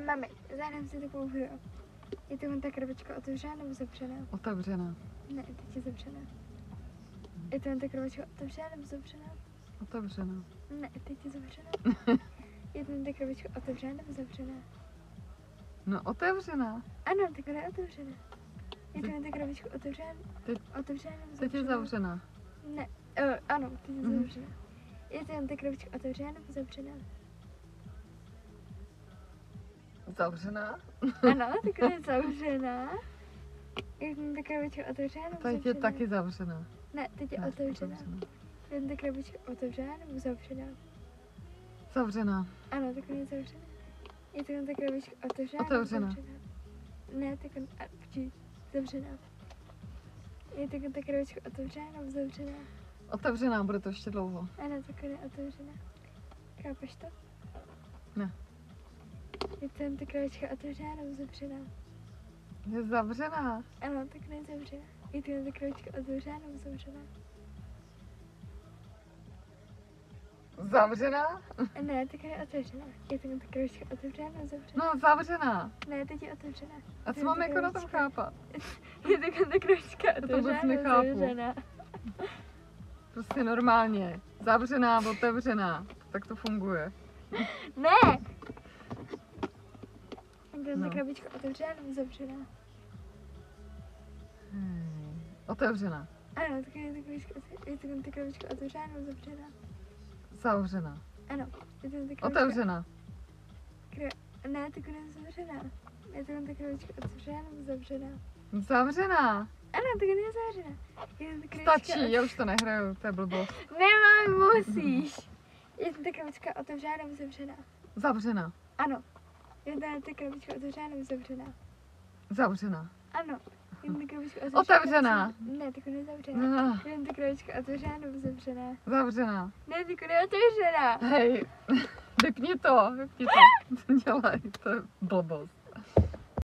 Mami, zahrám si takovou hru. Je to ta krabička otevřená nebo zavřená? Otevřená. Ne, teď je zavřená. Je to ta krabička otevřená nebo zavřená? Otevřená. Ne, teď je zavřená. Je to ta krabička otevřená nebo zavřená? No otevřená. Ano, takhle je otevřená. Je to ta krabička otevřená? Teď- Otevřená nebo zavřená? Teď je zavřená. Ne, ano, teď je zavřená. Je to ta krabička otevřená nebo zavřená? Zavřená? Ano, takhle je zavřená. Je to ta krabička otevřená nebo Teď je zavřená? taky zavřená. Ne, teď je Ne, otevřená. zavřená. Je ta krabička otevřená nebo zavřená? Zavřená. Ano, takhle je zavřená. Je to ta krabička otevřená Otevřená. nebo zavřená? Ne, takhle, počkej, zavřená. Je to ta krabička otevřená nebo zavřená? Otevřená, bude to ještě dlouho. Ano, takhle je otevřená. Chápeš to? Ne. Je to ta krabička otevřená nebo zavřená? Je zavřená. Ano, takhle je zavřená. Je to ta krabička otevřená nebo zavřená? Zavřená? Ne, takhle je otevřená. Je to ta krabička otevřená nebo zavřená? No, zavřená. Ne, teď je otevřená. A co mám jako na tom chápat? Je ta krabička to otevřená vůbec nebo nechápu. zavřená? Prostě normálně. Zavřená, otevřená. Tak to funguje. Ne! Je No. ta krabička otevřená nebo zavřená? Otevřená. Ano, tak je ta krabička otevřená nebo zavřená? Zavřená. Ano, je to ta krabička... Otevřená. Ne, tak je zavřená. Je to ta krabička otevřená nebo zavřená? Zavřená. Ano, tak je zavřená. Je to ta krabička... Stačí, já už to nehraju, to je blbost. Nemám, musíš. Je to ta krabička otevřená nebo zavřená? Zavřená. Ano. Je to ta krabička otevřená nebo zavřená? Zavřená. Ano. Je to ta krabička otevřená. Otevřená. Ne, tak je zavřená. Ah, Je to ta krabička otevřená nebo zavřená? Zavřená. Ne, tak je otevřená. Hej, vypni to. Dělej, to je blbost.